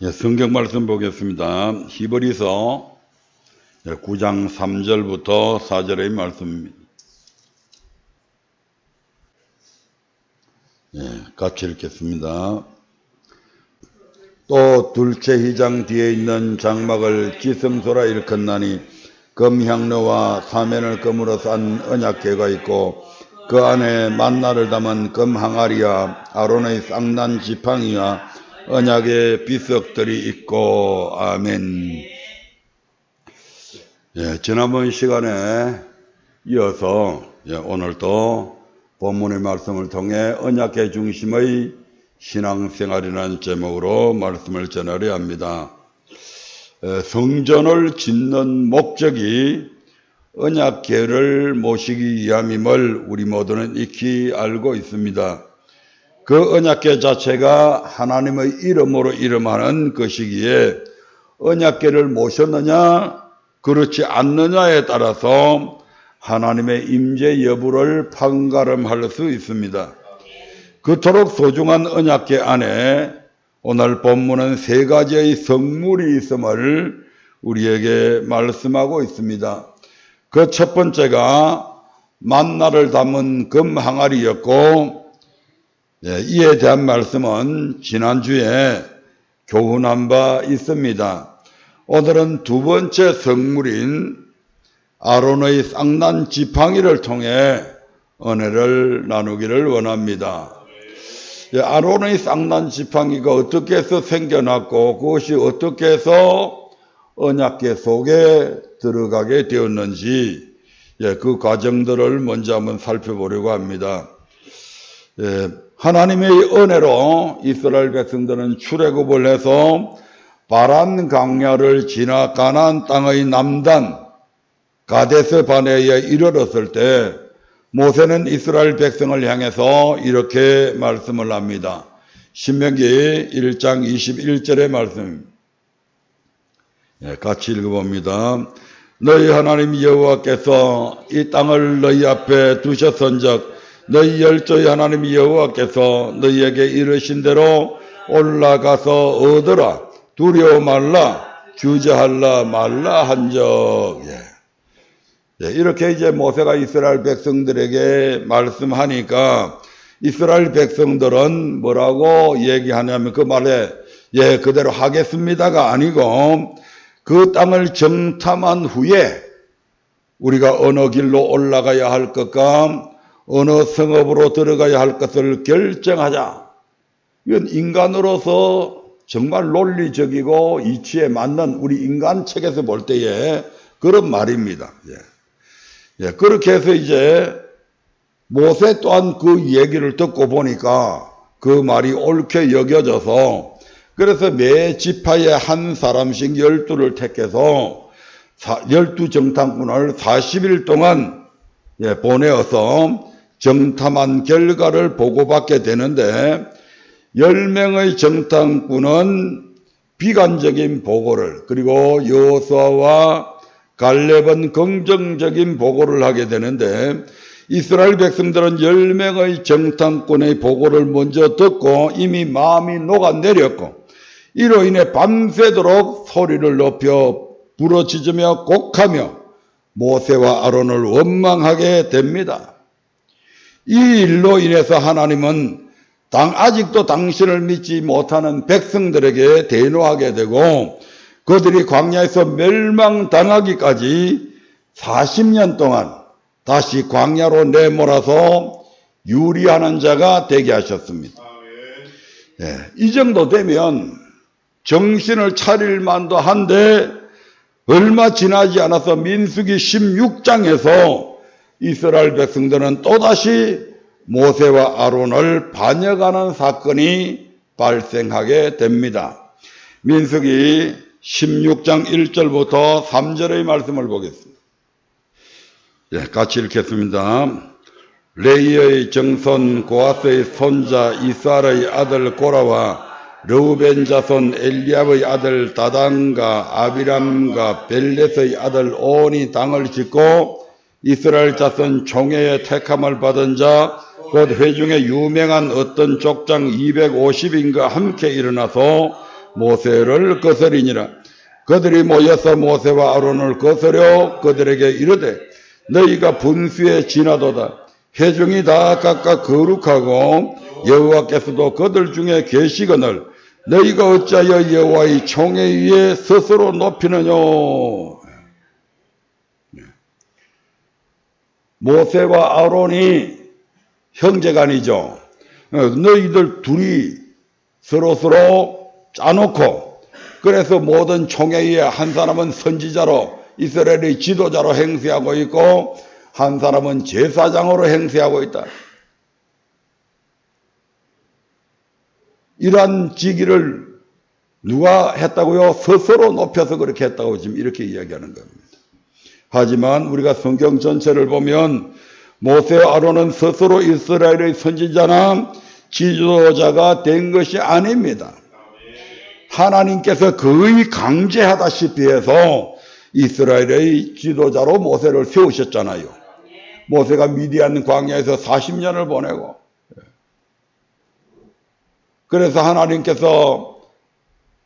성경 말씀 보겠습니다. 히브리서 9장 3절부터 4절의 말씀입니다. 같이 읽겠습니다. 또 둘째 휘장 뒤에 있는 장막을 지성소라 일컫나니 금향로와 사면을 금으로 싼 언약궤가 있고 그 안에 만나를 담은 금항아리와 아론의 쌍난 지팡이와 언약의 비석들이 있고 아멘. 지난번 시간에 이어서 오늘도 본문의 말씀을 통해 언약의 중심의 신앙생활이라는 제목으로 말씀을 전하려 합니다. 성전을 짓는 목적이 언약궤를 모시기 위함임을 우리 모두는 익히 알고 있습니다. 그 언약궤 자체가 하나님의 이름으로 이름하는 것이기에 언약궤를 모셨느냐 그렇지 않느냐에 따라서 하나님의 임재 여부를 판가름할 수 있습니다. 그토록 소중한 언약궤 안에 오늘 본문은 세 가지의 성물이 있음을 우리에게 말씀하고 있습니다. 그 첫 번째가 만나를 담은 금항아리였고 이에 대한 말씀은 지난주에 교훈한 바 있습니다. 오늘은 두 번째 성물인 아론의 쌍난 지팡이를 통해 은혜를 나누기를 원합니다. 아론의 쌍난 지팡이가 어떻게 해서 생겨났고 그것이 어떻게 해서 언약궤 속에 들어가게 되었는지 그 과정들을 먼저 한번 살펴보려고 합니다. 하나님의 은혜로 이스라엘 백성들은 출애굽을 해서 바란 강야를 지나 가나안 땅의 남단 가데스 바네아에 이르렀을 때 모세는 이스라엘 백성을 향해서 이렇게 말씀을 합니다. 신명기 1장 21절의 말씀입니다. 같이 읽어봅니다. 너희 하나님 여호와께서 이 땅을 너희 앞에 두셨은즉 너희 열조의 하나님 여호와께서 너희에게 이르신 대로 올라가서 얻으라 두려워 말라 주저하라 말라 한적. 이렇게 이제 모세가 이스라엘 백성들에게 말씀하니까 이스라엘 백성들은 뭐라고 얘기하냐면 그 말에 그대로 하겠습니다가 아니고 그 땅을 정탐한 후에 우리가 어느 길로 올라가야 할 것과 어느 성읍으로 들어가야 할 것을 결정하자. 이건 인간으로서 정말 논리적이고 이치에 맞는 우리 인간 책에서 볼 때에 그런 말입니다. 그렇게 해서 이제 모세 또한 그 얘기를 듣고 보니까 그 말이 옳게 여겨져서 그래서 매 지파에 한 사람씩 12를 택해서 12 정탐꾼을 40일 동안 보내어서 정탐한 결과를 보고받게 되는데 10명의 정탐꾼은 비관적인 보고를 그리고 여호수아와 갈렙은 긍정적인 보고를 하게 되는데 이스라엘 백성들은 10명의 정탐꾼의 보고를 먼저 듣고 이미 마음이 녹아내렸고 이로 인해 밤새도록 소리를 높여 부르짖으며 곡하며 모세와 아론을 원망하게 됩니다. 이 일로 인해서 하나님은 아직도 당신을 믿지 못하는 백성들에게 대노하게 되고 그들이 광야에서 멸망당하기까지 40년 동안 다시 광야로 내몰아서 유리하는 자가 되게 하셨습니다. 이 정도 되면 정신을 차릴 만도 한데 얼마 지나지 않아서 민수기 16장에서 이스라엘 백성들은 또다시 모세와 아론을 반역하는 사건이 발생하게 됩니다. 민수기 16장 1절부터 3절의 말씀을 보겠습니다. 같이 읽겠습니다. 레이의 정손 고아스의 손자 이스라엘의 아들 고라와 르우벤 자손 엘리압의 아들 다단과 아비람과 벨렛의 아들 온이 당을 짓고 이스라엘 자손 총회의 택함을 받은 자 곧 회중에 유명한 어떤 족장 250인과 함께 일어나서 모세를 거스리니라. 그들이 모여서 모세와 아론을 거스려 그들에게 이르되 너희가 분수에 지나도다. 회중이 다 각각 거룩하고 여호와께서도 그들 중에 계시거늘 너희가 어찌하여 여호와의 총회 위에 스스로 높이느냐. 모세와 아론이 형제간이죠. 너희들 둘이 서로서로 짜놓고 그래서 모든 총회에 한 사람은 선지자로 이스라엘의 지도자로 행세하고 있고 한 사람은 제사장으로 행세하고 있다. 이러한 직위를 누가 했다고요? 스스로 높여서 그렇게 했다고 지금 이렇게 이야기하는 겁니다. 하지만 우리가 성경 전체를 보면 모세와 아론은 스스로 이스라엘의 선지자나 지도자가 된 것이 아닙니다. 하나님께서 거의 강제하다시피 해서 이스라엘의 지도자로 모세를 세우셨잖아요. 모세가 미디안 광야에서 40년을 보내고 그래서 하나님께서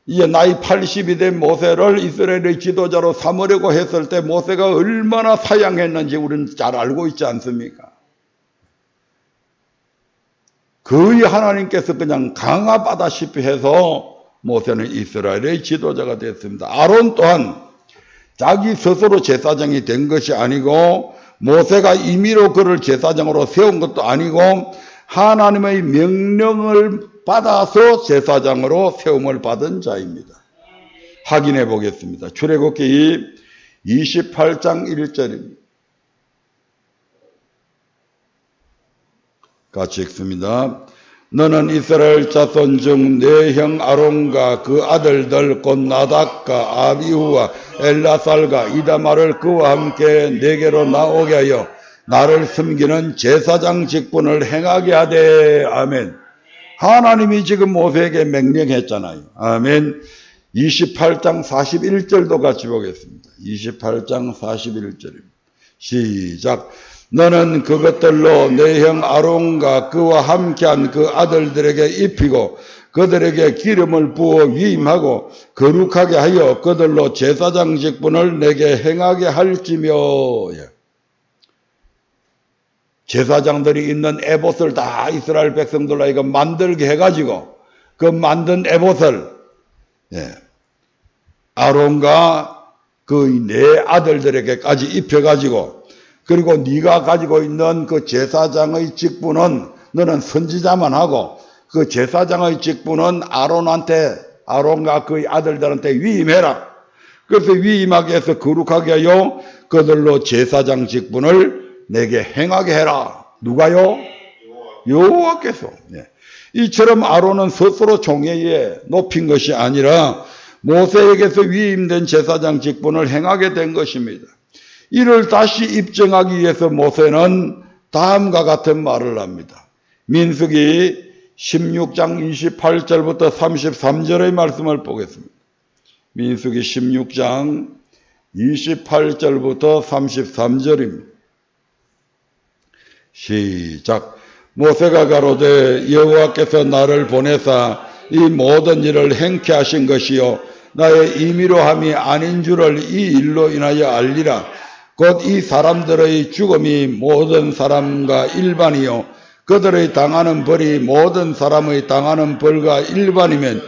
이제 나이 80이 된 모세를 이스라엘의 지도자로 삼으려고 했을 때 모세가 얼마나 사양했는지 우리는 잘 알고 있지 않습니까? 거의 하나님께서 그냥 강압하다시피 해서 모세는 이스라엘의 지도자가 됐습니다. 아론 또한 자기 스스로 제사장이 된 것이 아니고 모세가 임의로 그를 제사장으로 세운 것도 아니고 하나님의 명령을 받아서 제사장으로 세움을 받은 자입니다. 확인해 보겠습니다. 출애굽기 28장 1절입니다. 같이 읽습니다. 너는 이스라엘 자손 중 내 형 아론과 그 아들들 곧 나답과 아비후와 엘라살과 이다말을 그와 함께 내게로 나오게 하여 나를 섬기는 제사장 직분을 행하게 하되. 아멘. 하나님이 지금 모세에게 명령했잖아요. 아멘. 28장 41절도 같이 보겠습니다. 28장 41절입니다. 시작. 너는 그것들로 내 형 아론과 그와 함께한 그 아들들에게 입히고 그들에게 기름을 부어 위임하고 거룩하게 하여 그들로 제사장 직분을 내게 행하게 할지며. 제사장들이 있는 에봇을 다 이스라엘 백성들로 이거 만들게 해가지고 그 만든 에봇을 아론과 그 네 아들들에게까지 입혀가지고 그리고 네가 가지고 있는 그 제사장의 직분은 너는 선지자만 하고 그 제사장의 직분은 아론과 그 아들들한테 위임해라. 그래서 위임하게 해서 거룩하게 하여 그들로 제사장 직분을 내게 행하게 해라. 누가요? 여호와께서. 이처럼 아론은 스스로 종회에 높인 것이 아니라 모세에게서 위임된 제사장 직분을 행하게 된 것입니다. 이를 다시 입증하기 위해서 모세는 다음과 같은 말을 합니다. 민수기 16장 28절부터 33절의 말씀을 보겠습니다. 민수기 16장 28절부터 33절입니다. 시작. 모세가 가로되 여호와께서 나를 보내사 이 모든 일을 행케 하신 것이요 나의 임의로 함이 아닌 줄을 이 일로 인하여 알리라. 곧 이 사람들의 죽음이 모든 사람과 일반이요 그들의 당하는 벌이 모든 사람의 당하는 벌과 일반이면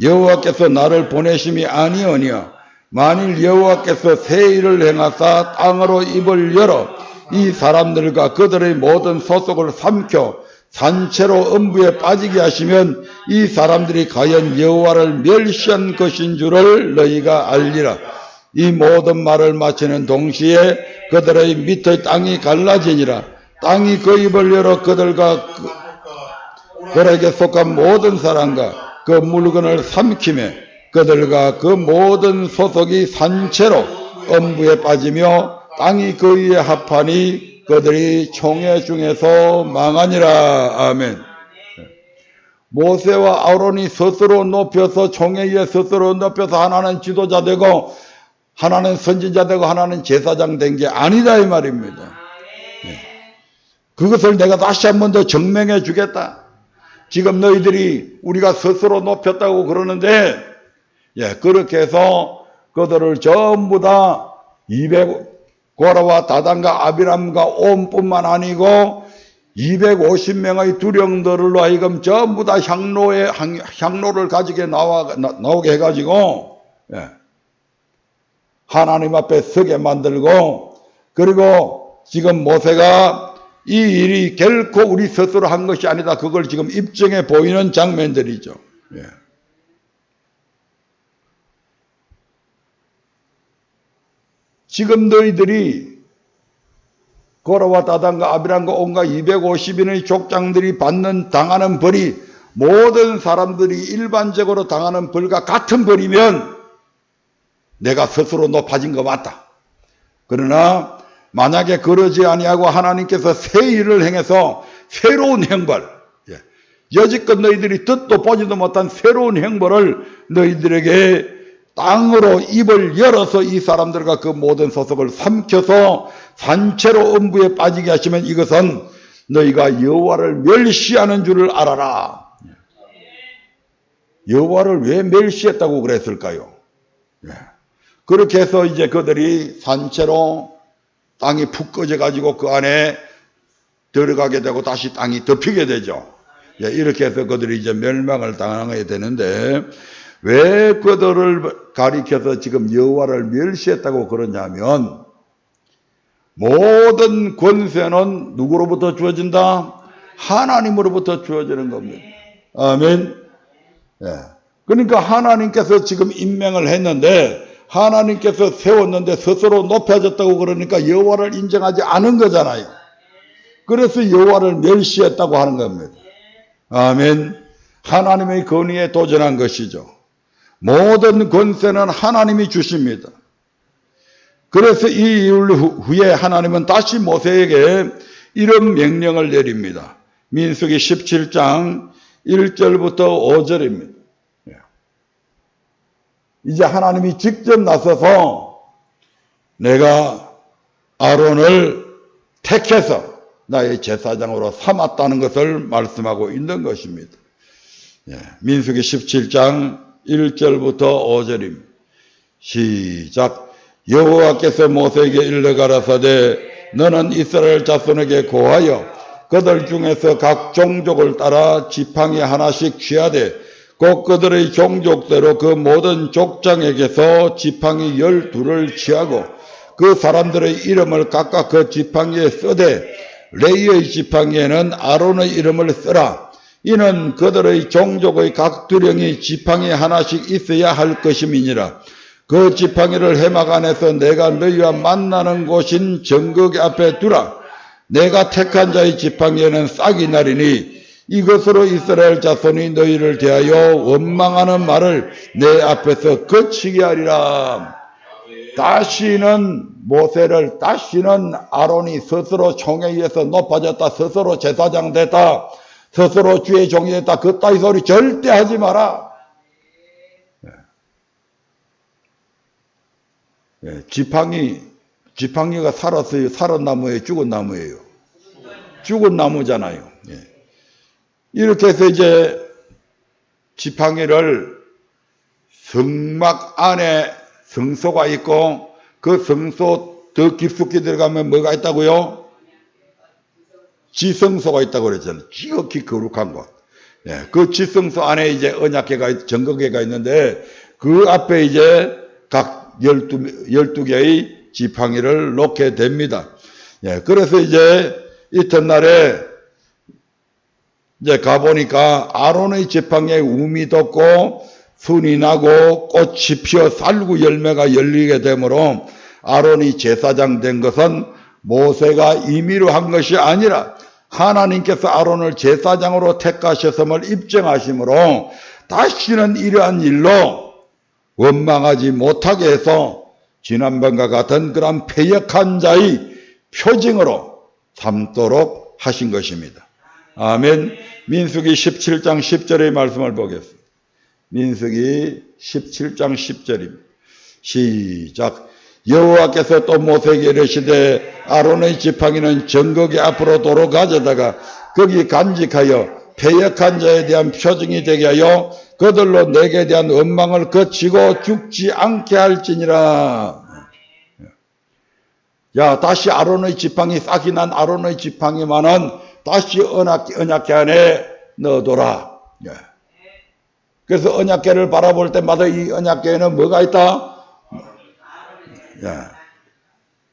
여호와께서 나를 보내심이 아니오니와 만일 여호와께서 새 일을 행하사 땅으로 입을 열어 이 사람들과 그들의 모든 소속을 삼켜 산채로 음부에 빠지게 하시면 이 사람들이 과연 여호와를 멸시한 것인 줄을 너희가 알리라. 이 모든 말을 마치는 동시에 그들의 밑의 땅이 갈라지니라. 땅이 그 입을 열어 그들과 그들에게 속한 모든 사람과 그 물건을 삼키매 그들과 그 모든 소속이 산채로 음부에 빠지며 땅이 그 위에 합하니 그들이 총회 중에서 망하니라. 아멘. 모세와 아론이 스스로 높여서 총회 위에 스스로 높여서 하나는 지도자 되고 하나는 선지자 되고 하나는 제사장 된 게 아니다 이 말입니다. 그것을 내가 다시 한 번 더 증명해 주겠다. 지금 너희들이 우리가 스스로 높였다고 그러는데 예, 그렇게 해서 그들을 전부 다 200고라와 다단과 아비람과 온뿐만 아니고 250명의 두령들로 하여금 전부 다 향로를 가지게 나오게 해가지고, 예, 하나님 앞에 서게 만들고, 그리고 지금 모세가 이 일이 결코 우리 스스로 한 것이 아니다. 그걸 지금 입증해 보이는 장면들이죠. 예. 지금 너희들이 고라와 다단과 아비람과 온갖 250인의 족장들이 당하는 벌이 모든 사람들이 일반적으로 당하는 벌과 같은 벌이면 내가 스스로 높아진 거 맞다. 그러나 만약에 그러지 아니하고 하나님께서 새 일을 행해서 새로운 형벌, 여지껏 너희들이 듣도 보지도 못한 새로운 형벌을 너희들에게 땅으로 입을 열어서 이 사람들과 그 모든 소속을 삼켜서 산채로 음부에 빠지게 하시면 이것은 너희가 여호와를 멸시하는 줄을 알아라. 여호와를 왜 멸시했다고 그랬을까요? 그렇게 해서 이제 그들이 산채로 땅이 푹 꺼져가지고 그 안에 들어가게 되고 다시 땅이 덮이게 되죠. 이렇게 해서 그들이 이제 멸망을 당하게 되는데, 왜 그들을 가리켜서 지금 여호와를 멸시했다고 그러냐면, 모든 권세는 누구로부터 주어진다? 하나님으로부터 주어지는 겁니다. 아멘. 그러니까 하나님께서 지금 임명을 했는데, 하나님께서 세웠는데 스스로 높여졌다고 그러니까 여호와를 인정하지 않은 거잖아요. 그래서 여호와를 멸시했다고 하는 겁니다. 아멘. 하나님의 권위에 도전한 것이죠. 모든 권세는 하나님이 주십니다. 그래서 이 일 후에 하나님은 다시 모세에게 이런 명령을 내립니다. 민수기 17장 1절부터 5절입니다. 이제 하나님이 직접 나서서 내가 아론을 택해서 나의 제사장으로 삼았다는 것을 말씀하고 있는 것입니다. 민수기 17장 1절부터 5절입니다. 시작. 여호와께서 모세에게 일러 가라사대 너는 이스라엘 자손에게 고하여 그들 중에서 각 종족을 따라 지팡이 하나씩 취하되 곧 그들의 종족대로 그 모든 족장에게서 지팡이 12를 취하고 그 사람들의 이름을 각각 그 지팡이에 쓰되 레위의 지팡이에는 아론의 이름을 쓰라. 이는 그들의 종족의 각 두령이 지팡이 하나씩 있어야 할 것임이니라. 그 지팡이를 해막 안에서 내가 너희와 만나는 곳인 정거기 앞에 두라. 내가 택한 자의 지팡이에는 싹이 나리니 이것으로 이스라엘 자손이 너희를 대하여 원망하는 말을 내 앞에서 그치게 하리라. 다시는 아론이 스스로 총에 의해서 높아졌다, 스스로 제사장 됐다, 스스로 주의 종이 됐다, 그 따위 소리 절대 하지 마라. 지팡이가 살았어요? 살은 나무예요? 죽은 나무예요? 죽은 나무잖아요. 이렇게 해서 이제 지팡이를 성막 안에 성소가 있고 그 성소 더 깊숙이 들어가면 뭐가 있다고요? 지성소가 있다고 그랬잖아요. 지극히 거룩한 곳. 그 지성소 안에 이제 언약궤가, 정거궤가 있는데 그 앞에 이제 각 12개의 지팡이를 놓게 됩니다. 그래서 이제 이튿날에 이제 가보니까 아론의 지팡이에 움이 돋고 순이 나고 꽃이 피어 살구 열매가 열리게 되므로 아론이 제사장 된 것은 모세가 임의로 한 것이 아니라 하나님께서 아론을 제사장으로 택하셨음을 입증하심으로 다시는 이러한 일로 원망하지 못하게 해서 지난번과 같은 그런 패역한 자의 표징으로 삼도록 하신 것입니다. 아멘. 민수기 17장 10절의 말씀을 보겠습니다. 민수기 17장 10절입니다. 시작. 여호와께서 또 모세에게 이르시되 아론의 지팡이는 정거기 앞으로 도로 가져다가 거기 간직하여 패역한 자에 대한 표징이 되게 하여 그들로 내게 대한 원망을 거치고 죽지 않게 할지니라. 야, 다시 아론의 지팡이, 싹이 난 아론의 지팡이만은 다시 언약궤 안에 넣어둬라. 예. 그래서 언약궤를 바라볼 때마다 이 언약궤에는 뭐가 있다? 예.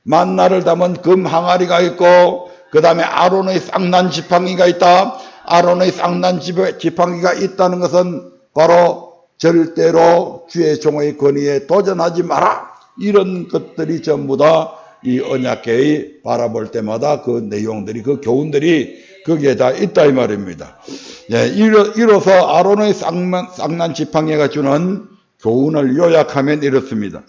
만나를 담은 금 항아리가 있고, 그 다음에 아론의 쌍난 지팡이가 있다. 아론의 쌍난 지팡이가 있다는 것은 바로 절대로 주의 종의 권위에 도전하지 마라. 이런 것들이 전부 다 이 언약궤의 바라볼 때마다 그 내용들이, 그 교훈들이 거기에 다 있다 이 말입니다. 예, 이로써 아론의 쌍난 지팡이가 주는 교훈을 요약하면 이렇습니다.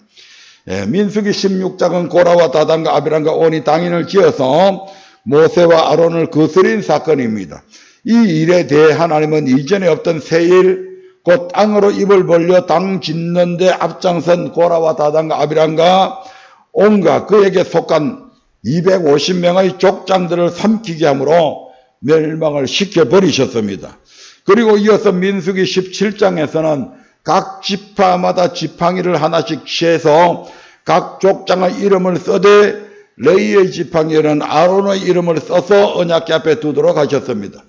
예, 민수기 16장은 고라와 다단과 아비람과 온이 당인을 지어서 모세와 아론을 거스린 사건입니다. 이 일에 대해 하나님은 이전에 없던 새 일, 곧 땅으로 입을 벌려 땅 짓는 데 앞장선 고라와 다단과 아비람과 온과 그에게 속한 250명의 족장들을 삼키게 함으로 멸망을 시켜버리셨습니다. 그리고 이어서 민수기 17장에서는 각 지파마다 지팡이를 하나씩 취해서 각 족장의 이름을 써되 레위의 지팡이에는 아론의 이름을 써서 언약궤 앞에 두도록 하셨습니다.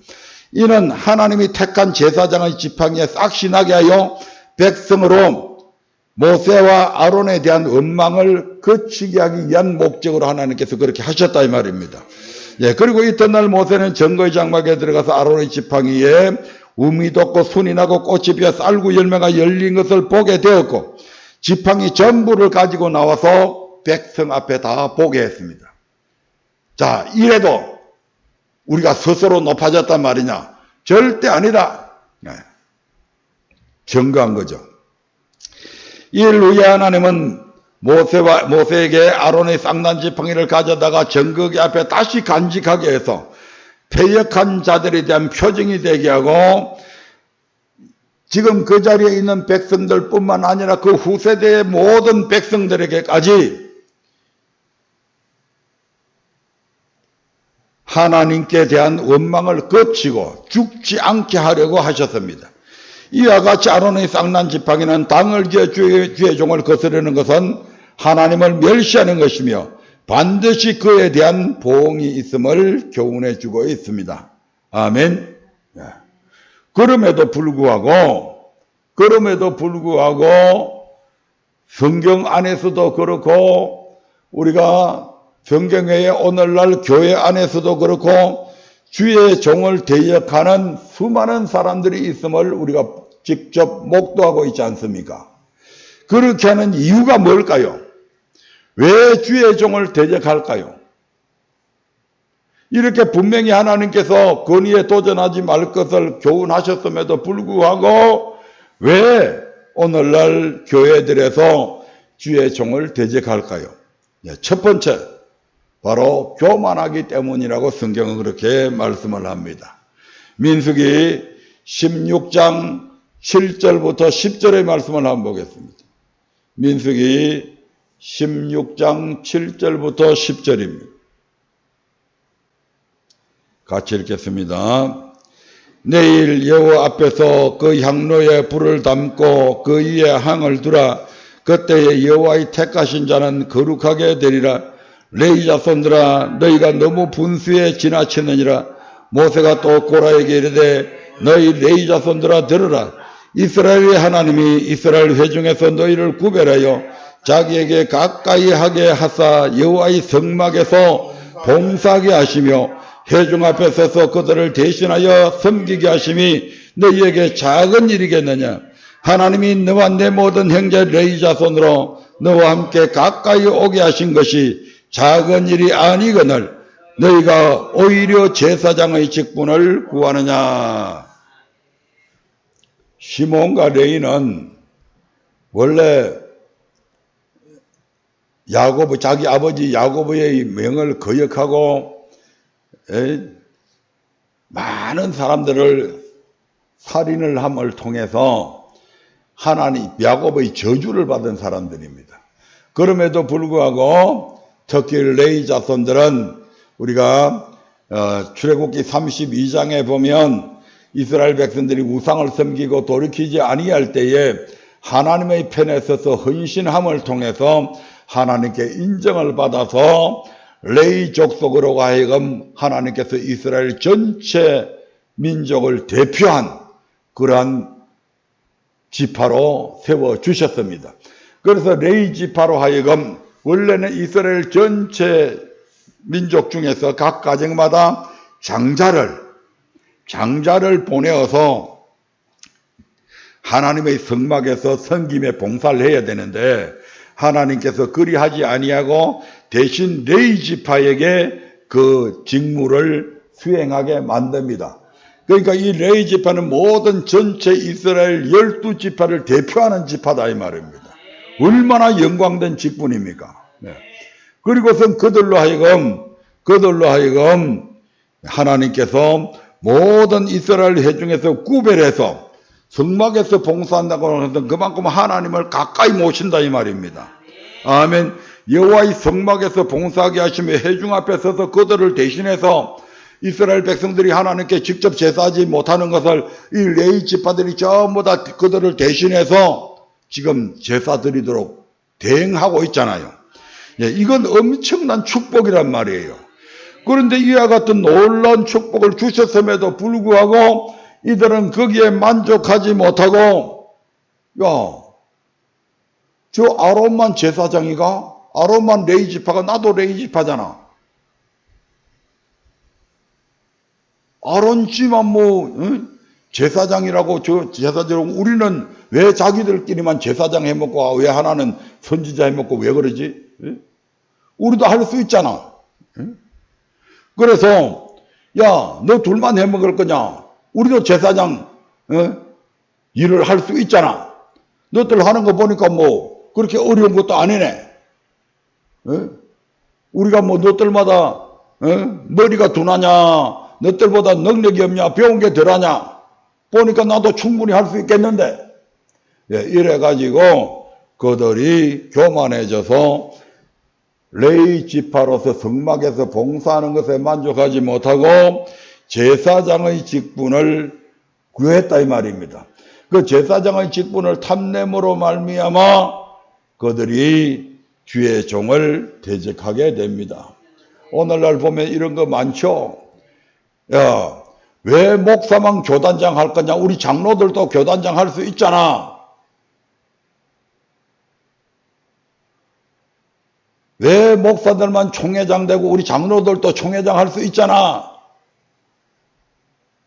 이는 하나님이 택한 제사장의 지팡이에 싹시 나게 하여 백성으로 모세와 아론에 대한 원망을 거치게 하기 위한 목적으로 하나님께서 그렇게 하셨다 이 말입니다. 예, 그리고 이튿날 모세는 정거의 장막에 들어가서 아론의 지팡이에 우미 돋고 순이 나고 꽃이 피어 쌀구 열매가 열린 것을 보게 되었고, 지팡이 전부를 가지고 나와서 백성 앞에 다 보게 했습니다. 자, 이래도 우리가 스스로 높아졌단 말이냐? 절대 아니다. 네. 증거한 거죠. 이를 위해 하나님은 모세에게 아론의 쌍난 지팡이를 가져다가 정거기 앞에 다시 간직하게 해서 패역한 자들에 대한 표징이 되게 하고, 지금 그 자리에 있는 백성들 뿐만 아니라 그 후세대의 모든 백성들에게까지 하나님께 대한 원망을 거치고 죽지 않게 하려고 하셨습니다. 이와 같이 아론의 쌍난 지팡이는 땅을 지어 주의 종을 거스르는 것은 하나님을 멸시하는 것이며 반드시 그에 대한 보응이 있음을 교훈해 주고 있습니다. 아멘. 그럼에도 불구하고 성경 안에서도 그렇고 우리가 성경 외에 오늘날 교회 안에서도 그렇고 주의 종을 대역하는 수많은 사람들이 있음을 우리가 직접 목도하고 있지 않습니까? 그렇게 하는 이유가 뭘까요? 왜 주의 종을 대적할까요? 이렇게 분명히 하나님께서 권위에 도전하지 말 것을 교훈하셨음에도 불구하고 왜 오늘날 교회들에서 주의 종을 대적할까요? 첫 번째, 바로 교만하기 때문이라고 성경은 그렇게 말씀을 합니다. 민수기 16장 7절부터 10절의 말씀을 한번 보겠습니다. 민수기 16장 7절부터 10절입니다. 같이 읽겠습니다. 내일 여호와 앞에서 그 향로에 불을 담고 그 위에 항을 두라. 그때에 여호와의 택하신 자는 거룩하게 되리라. 레위 자손들아, 너희가 너무 분수에 지나치느니라. 모세가 또 고라에게 이르되 너희 레위 자손들아 들으라. 이스라엘의 하나님이 이스라엘 회중에서 너희를 구별하여 자기에게 가까이 하게 하사 여호와의 성막에서 봉사하게 하시며 회중 앞에 서서 그들을 대신하여 섬기게 하심이 너희에게 작은 일이겠느냐. 하나님이 너와 내 모든 형제 레위 자손으로 너와 함께 가까이 오게 하신 것이 작은 일이 아니거늘 너희가 오히려 제사장의 직분을 구하느냐. 시몬과 레위는 원래 자기 아버지 야고보의 명을 거역하고 많은 사람들을 살인을 함을 통해서 하나님 야고보의 저주를 받은 사람들입니다. 그럼에도 불구하고 특히 레위 자손들은 우리가 출애굽기 32장에 보면 이스라엘 백성들이 우상을 섬기고 돌이키지 아니할 때에 하나님의 편에 서서 헌신함을 통해서 하나님께 인정을 받아서 레위 족속으로 하여금 하나님께서 이스라엘 전체 민족을 대표한 그러한 지파로 세워주셨습니다. 그래서 레위 지파로 하여금 원래는 이스라엘 전체 민족 중에서 각 가정마다 장자를 보내어서 하나님의 성막에서 섬김에 봉사를 해야 되는데 하나님께서 그리하지 아니하고 대신 레위 지파에게 그 직무를 수행하게 만듭니다. 그러니까 이 레위 지파는 모든 전체 이스라엘 12지파를 대표하는 지파다 이 말입니다. 얼마나 영광된 직분입니까? 네. 그리고선 그들로 하여금 하나님께서 모든 이스라엘 회중에서 구별해서 성막에서 봉사한다고 해서 그만큼 하나님을 가까이 모신다 이 말입니다. 아멘. 여호와의 성막에서 봉사하게 하시며 회중 앞에 서서 그들을 대신해서 이스라엘 백성들이 하나님께 직접 제사하지 못하는 것을 이 레위 지파들이 전부 다 그들을 대신해서 지금 제사 드리도록 대행하고 있잖아요. 예, 이건 엄청난 축복이란 말이에요. 그런데 이와 같은 놀라운 축복을 주셨음에도 불구하고 이들은 거기에 만족하지 못하고 저 아론만 제사장이가? 아론만 레위 지파가? 나도 레위 지파잖아. 아론지만 제사장이라고 제사장이라고 우리는 왜 자기들끼리만 제사장 해먹고 왜 하나는 선지자 해먹고 왜 그러지? 우리도 할 수 있잖아. 그래서 너 둘만 해먹을 거냐? 우리도 제사장 일을 할 수 있잖아. 너들 하는 거 보니까 뭐 그렇게 어려운 것도 아니네. 우리가 뭐 너들마다 머리가 둔하냐? 너들보다 능력이 없냐? 배운 게 덜하냐? 보니까 나도 충분히 할 수 있겠는데. 이래가지고 그들이 교만해져서 레위 지파로서 성막에서 봉사하는 것에 만족하지 못하고 제사장의 직분을 구했다 이 말입니다. 그 제사장의 직분을 탐냄으로 말미암아 그들이 주의 종을 대적하게 됩니다. 오늘날 보면 이런 거 많죠. 왜 목사만 교단장 할 거냐? 우리 장로들도 교단장 할 수 있잖아. 왜 목사들만 총회장 되고 우리 장로들도 총회장 할 수 있잖아.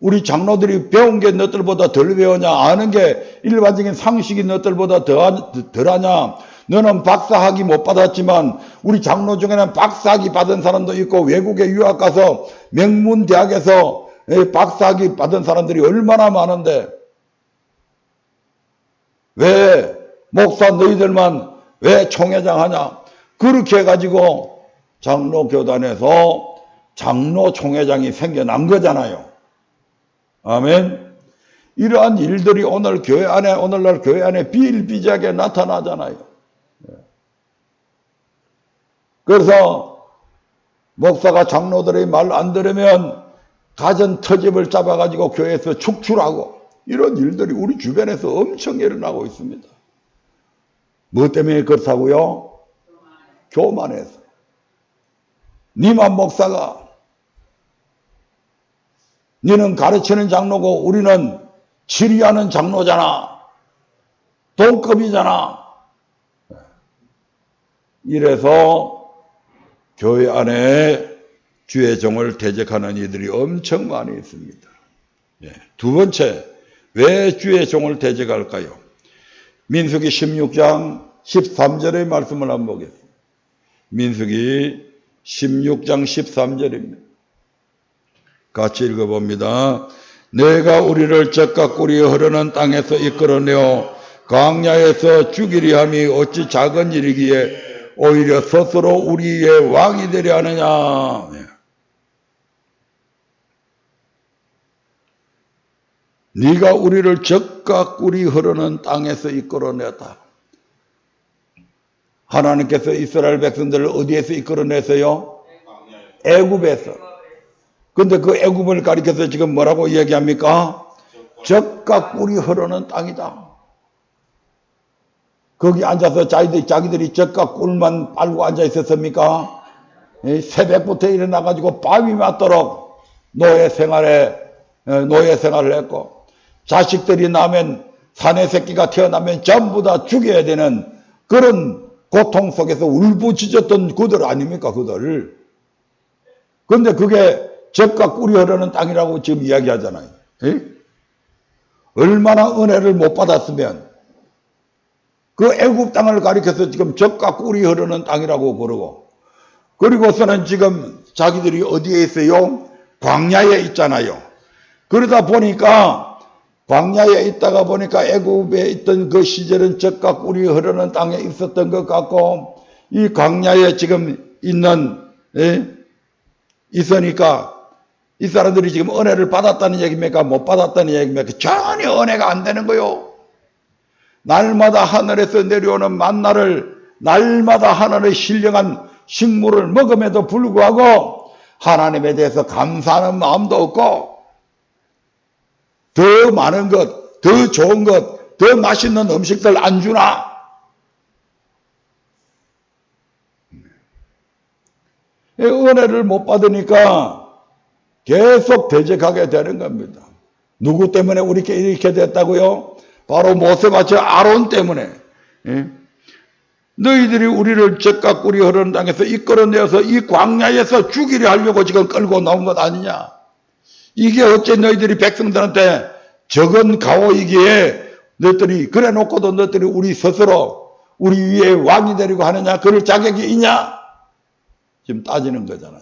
우리 장로들이 배운 게 너들보다 덜 배우냐? 아는 게 일반적인 상식이 너들보다 덜하냐? 너는 박사학위 못 받았지만 우리 장로 중에는 박사학위 받은 사람도 있고 외국에 유학 가서 명문 대학에서 박사학위 받은 사람들이 얼마나 많은데 왜 목사 너희들만 왜 총회장 하냐? 그렇게 해가지고 장로교단에서 장로 총회장이 생겨난 거잖아요. 아멘. 이러한 일들이 오늘날 교회 안에 비일비재하게 나타나잖아요. 그래서 목사가 장로들의 말 안 들으면 가전 터집을 잡아가지고 교회에서 축출하고 이런 일들이 우리 주변에서 엄청 일어나고 있습니다. 뭐 때문에 그렇다고요? 교만해서. 니만 목사가 니는 가르치는 장로고 우리는 치리하는 장로잖아. 동급이잖아. 이래서 교회 안에 주의 종을 대적하는 이들이 엄청 많이 있습니다. 두 번째, 왜 주의 종을 대적할까요? 민수기 16장 13절의 말씀을 한번 보겠습니다. 민수기 16장 13절입니다. 같이 읽어봅니다. 내가 우리를 적과 꿀이 흐르는 땅에서 이끌어내어 광야에서 죽이려 함이 어찌 작은 일이기에 오히려 스스로 우리의 왕이 되려 하느냐. 네가 우리를 적과 꿀이 흐르는 땅에서 이끌어냈다. 하나님께서 이스라엘 백성들을 어디에서 이끌어냈어요? 애굽에서. 근데 그 애굽을 가리켜서 지금 뭐라고 얘기합니까? 젖과 꿀이 흐르는 땅이다. 거기 앉아서 자기들이 젖과 꿀만 빨고 앉아 있었습니까? 새벽부터 일어나가지고 밤이 맞도록 노예 생활을 했고, 자식들이 나면, 사내 새끼가 태어나면 전부 다 죽여야 되는 그런 고통 속에서 울부짖었던 그들 아닙니까, 그들. 근데 그게 젖과 꿀이 흐르는 땅이라고 지금 이야기하잖아요. 얼마나 은혜를 못 받았으면 그 애굽 땅을 가리켜서 지금 젖과 꿀이 흐르는 땅이라고 그러고, 그리고서는 지금 자기들이 어디에 있어요? 광야에 있잖아요. 그러다 보니까 광야에 있다가 보니까 애굽에 있던 그 시절은 젖과 꿀이 흐르는 땅에 있었던 것 같고, 이 광야에 지금 있으니까 이 사람들이 지금 은혜를 받았다는 얘기입니까? 못 받았다는 얘기입니까? 전혀 은혜가 안 되는 거요. 날마다 하늘에서 내려오는 만나를, 날마다 하늘의 신령한 식물을 먹음에도 불구하고 하나님에 대해서 감사하는 마음도 없고, 더 많은 것, 더 좋은 것, 더 맛있는 음식들 안 주나? 은혜를 못 받으니까 계속 대적하게 되는 겁니다. 누구 때문에 이렇게 됐다고요? 바로 모세와 저 아론 때문에. 너희들이 우리를 젖과 꿀이 흐르는 땅에서 이끌어내어서 이 광야에서 죽이려 하려고 지금 끌고 나온 것 아니냐? 이게 어째 너희들이 백성들한테 적은 가오이기에 너희들이 그래 놓고도 너희들이 우리 스스로 우리 위에 왕이 되려고 하느냐? 그럴 자격이 있냐? 지금 따지는 거잖아요.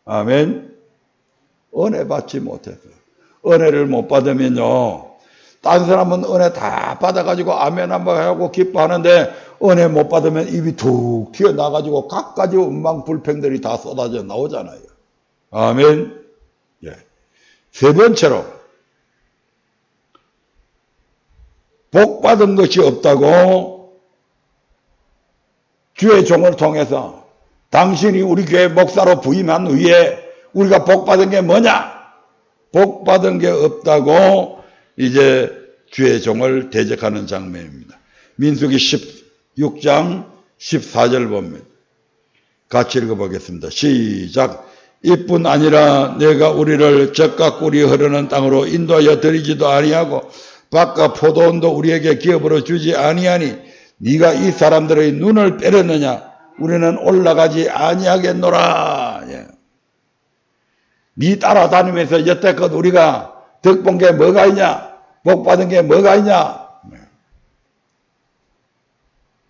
아멘. 은혜 받지 못해서. 은혜를 못 받으면요, 딴 사람은 은혜 다 받아가지고 아멘 한번 하고 기뻐하는데 은혜 못 받으면 입이 툭 튀어나가지고 갖가지 원망불평들이 다 쏟아져 나오잖아요. 아멘. 예. 세 번째로, 복 받은 것이 없다고 주의 종을 통해서 당신이 우리 교회 목사로 부임한 후에 우리가 복 받은 게 뭐냐? 복 받은 게 없다고 이제 주의 종을 대적하는 장면입니다. 민수기 16장 14절 봅니다. 같이 읽어보겠습니다. 시작. 이뿐 아니라 내가 우리를 젖과 꿀이 흐르는 땅으로 인도하여 드리지도 아니하고 밭과 포도원도 우리에게 기업으로 주지 아니하니 네가 이 사람들의 눈을 빼렸느냐? 우리는 올라가지 아니하겠노라. 예. 네 따라다니면서 여태껏 우리가 덕본 게 뭐가 있냐? 복 받은 게 뭐가 있냐?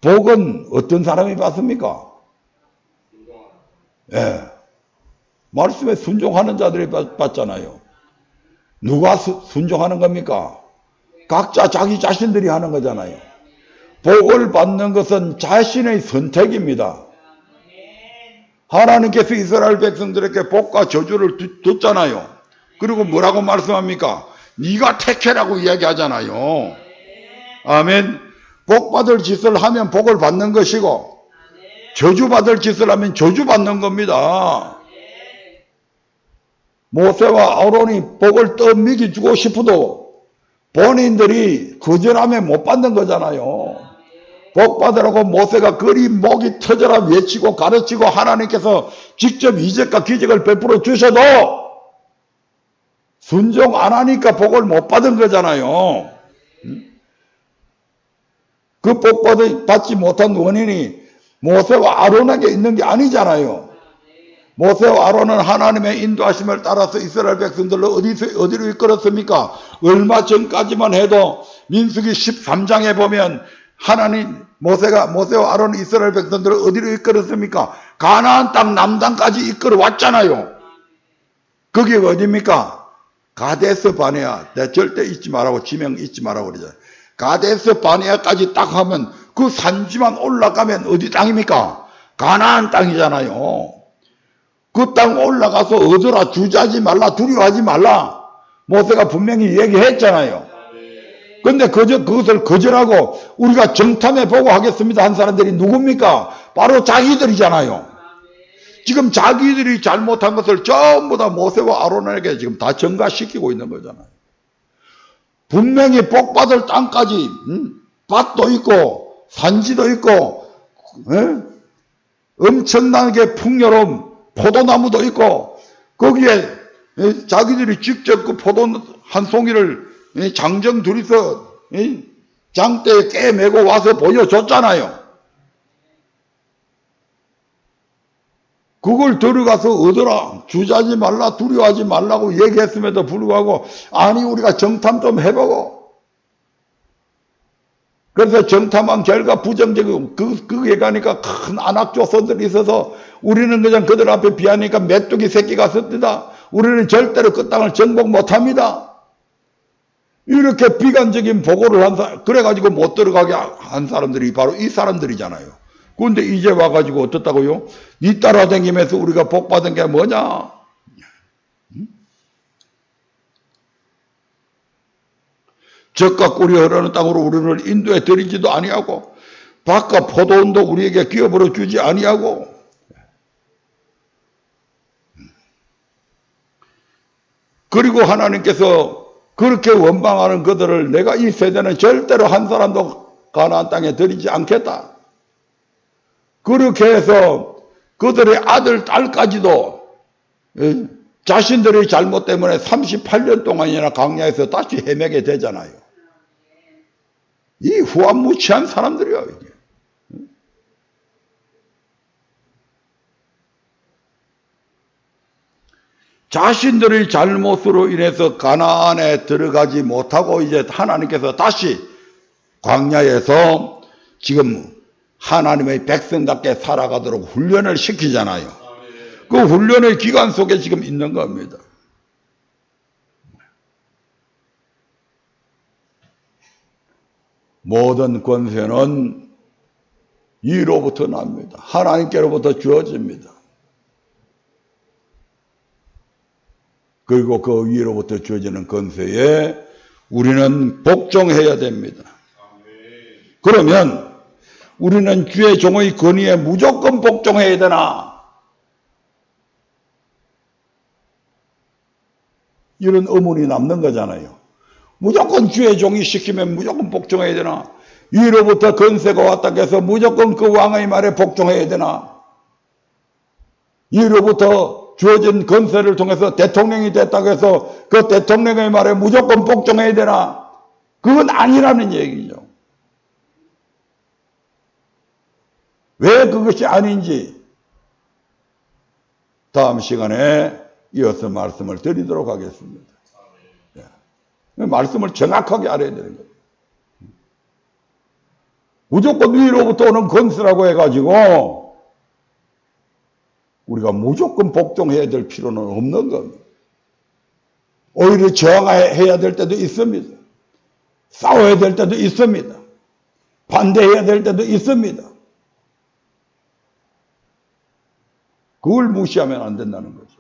복은 어떤 사람이 받습니까? 예. 말씀에 순종하는 자들이 받잖아요. 누가 순종하는 겁니까? 각자 자기 자신들이 하는 거잖아요. 복을 받는 것은 자신의 선택입니다. 하나님께서 이스라엘 백성들에게 복과 저주를 줬잖아요. 그리고 뭐라고 말씀합니까? 네가 택해라고 이야기하잖아요. 아멘. 복 받을 짓을 하면 복을 받는 것이고 저주 받을 짓을 하면 저주 받는 겁니다. 모세와 아론이 복을 떠미기 주고 싶어도 본인들이 거절하면 못 받는 거잖아요. 복 받으라고 모세가 그리 목이 터져라 외치고 가르치고 하나님께서 직접 이적과 기적을 베풀어 주셔도 순종 안 하니까 복을 못 받은 거잖아요. 그 복 받지 못한 원인이 모세와 아론에게 있는 게 아니잖아요. 모세와 아론은 하나님의 인도하심을 따라서 이스라엘 백성들을 어디로 이끌었습니까? 얼마 전까지만 해도 민수기 13장에 보면 모세와 아론은 이스라엘 백성들을 어디로 이끌었습니까? 가나안 땅 남단까지 이끌어 왔잖아요. 그게 어디입니까? 가데스 바네아. 내가 절대 잊지 말라고, 지명 잊지 말라고 그러잖아요. 가데스 바네아까지 딱 하면 그 산지만 올라가면 어디 땅입니까? 가나안 땅이잖아요. 그 땅 올라가서 얻어라, 주저하지 말라, 두려워하지 말라. 모세가 분명히 얘기했잖아요. 근데 그것을 거절하고 우리가 정탐해 보고 하겠습니다 한 사람들이 누굽니까? 바로 자기들이잖아요. 지금 자기들이 잘못한 것을 전부 다 모세와 아론에게 지금 다 전가시키고 있는 거잖아요. 분명히 복받을 땅까지 밭도 있고 산지도 있고 엄청나게 풍요로운 포도나무도 있고 거기에 자기들이 직접 그 포도 한 송이를 장정 둘이서 장대에 깨매고 와서 보여줬잖아요. 그걸 들어가서 얻어라, 주저하지 말라, 두려워하지 말라고 얘기했음에도 불구하고 아니 우리가 정탐 좀 해보고 그래서 정탐한 결과 부정적이고 그게 가니까 큰 안악조선들이 있어서 우리는 그냥 그들 앞에 비하니까 메뚜기 새끼가 섭니다. 우리는 절대로 그 땅을 정복 못합니다. 이렇게 비관적인 보고를 한 사람, 그래가지고 못 들어가게 한 사람들이 바로 이 사람들이잖아요. 그런데 이제 와가지고 어떻다고요? 니 따라다니면서 우리가 복받은 게 뭐냐? 적과 꿀이 흐르는 땅으로 우리를 인도해 드리지도 아니하고 밭과 포도원도 우리에게 기업으로 주지 아니하고 그리고 하나님께서 그렇게 원망하는 그들을 내가 이 세대는 절대로 한 사람도 가나안 땅에 들이지 않겠다. 그렇게 해서 그들의 아들, 딸까지도 자신들의 잘못 때문에 38년 동안이나 광야에서 다시 헤매게 되잖아요. 이 후한무치한 사람들이요. 이게. 자신들의 잘못으로 인해서 가나안에 들어가지 못하고 이제 하나님께서 다시 광야에서 지금 하나님의 백성답게 살아가도록 훈련을 시키잖아요. 그 훈련의 기간 속에 지금 있는 겁니다. 모든 권세는 이로부터 납니다. 하나님께로부터 주어집니다. 그리고 그 위로부터 주어지는 권세에 우리는 복종해야 됩니다. 그러면 우리는 주의 종의 권위에 무조건 복종해야 되나? 이런 의문이 남는 거잖아요. 무조건 주의 종이 시키면 무조건 복종해야 되나? 위로부터 권세가 왔다고 해서 무조건 그 왕의 말에 복종해야 되나? 위로부터 주어진 권세를 통해서 대통령이 됐다고 해서 그 대통령의 말에 무조건 복종해야 되나? 그건 아니라는 얘기죠. 왜 그것이 아닌지 다음 시간에 이어서 말씀을 드리도록 하겠습니다. 말씀을 정확하게 알아야 되는 거예요. 무조건 위로부터 오는 권세라고 해가지고 우리가 무조건 복종해야 될 필요는 없는 겁니다. 오히려 저항해야 될 때도 있습니다. 싸워야 될 때도 있습니다. 반대해야 될 때도 있습니다. 그걸 무시하면 안 된다는 거죠.